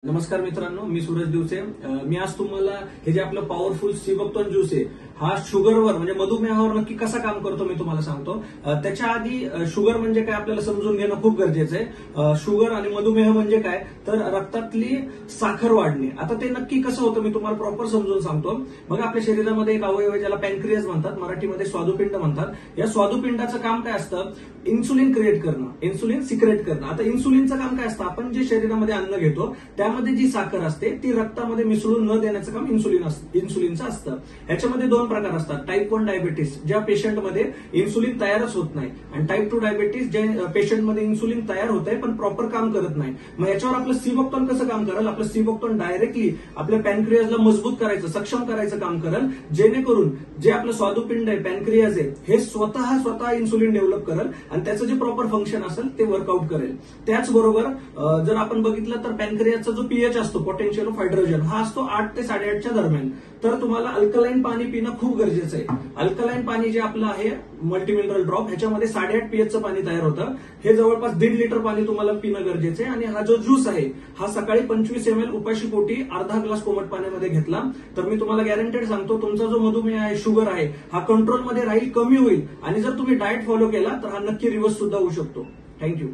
नमस्कार मित्रांनो, मी सूरज दिवसे. मी आज तुम्हाला हे जे आपलं पॉवरफुल सिबकतोन ज्यूस आहे हा शुगरवर म्हणजे मधुमेहावर नक्की कसा काम करतो मी तुम्हाला सांगतो. त्याच्या आधी शुगर म्हणजे काय आपल्याला समजून घेणं खूप गरजेचं आहे. शुगर आणि मधुमेह म्हणजे काय तर रक्तातली साखर वाढणे. आता ते नक्की कसं होतं मी तुम्हाला प्रॉपर समजून सांगतो. बघा, आपल्या शरीरामध्ये एक अवयव आहे ज्याला पॅनक्रियाज म्हणतात, मराठीमध्ये स्वादुपिंड म्हणतात. या स्वादुपिंडाचं काम काय असतं? इन्सुलिन क्रिएट करणं, इन्सुलिन सिक्रेट करणं. आता इन्सुलिनचं काम काय असतं? आपण जे शरीरामध्ये अन्न घेतो त्यामध्ये जी साखर असते ती रक्तामध्ये मिसळून न देण्याचं काम इन्सुलिनचं असतं. ह्याच्यामध्ये दोन प्रकार असतात. टाईप 1 डायबिटीस, ज्या पेशंटमध्ये इन्सुलिन तयारच होत नाही, आणि टाईप 2 डायबिटीस, जे पेशंटमध्ये इन्सुलिन तयार होत आहे पण प्रॉपर काम करत नाही. मग याच्यावर आपलं सिबकतोन कसं काम करेल? आपलं सिबकतोन डायरेक्टली आपल्या पॅनक्रियाजला मजबूत करायचं, सक्षम करायचं काम करेल, जेणेकरून जे आपलं स्वादुपिंड आहे, पॅनक्रियाज आहे, हे स्वतः इन्सुलिन डेव्हलप करेल आणि त्याचं जे प्रॉपर फंक्शन असेल ते वर्कआउट करेल. त्याचबरोबर जर आपण बघितलं तर पॅनक्रियाचा जो पीएच असतो, पोटेन्शियल ऑफ हायड्रोजन, हा असतो 8 ते 8.5च्या दरम्यान. तर तुम्हाला अल्कलाईन पाणी पिणं खूप गरजेचं आहे. अल्कलाईन पाणी जे आपलं आहे मल्टीमिनरल ड्रॉप, ह्याच्यामध्ये 8.5 पीएचचं पाणी तयार होतं. हे जवळपास 1.5 लिटर पाणी तुम्हाला पिणं गरजेचं आहे. आणि हा जो ज्यूस आहे हा सकाळी 25 ml उपाशी पोटी अर्धा ग्लास कोमट पाण्यामध्ये घेतला तर मी तुम्हाला गॅरंटेड सांगतो तुमचा जो मधुमेह आहे, शुगर आहे, हा कंट्रोलमध्ये राहील, कमी होईल. आणि जर तुम्ही डाएट फॉलो केला तर हा नक्की रिव्हर्स सुद्धा होऊ शकतो. थँक्यू.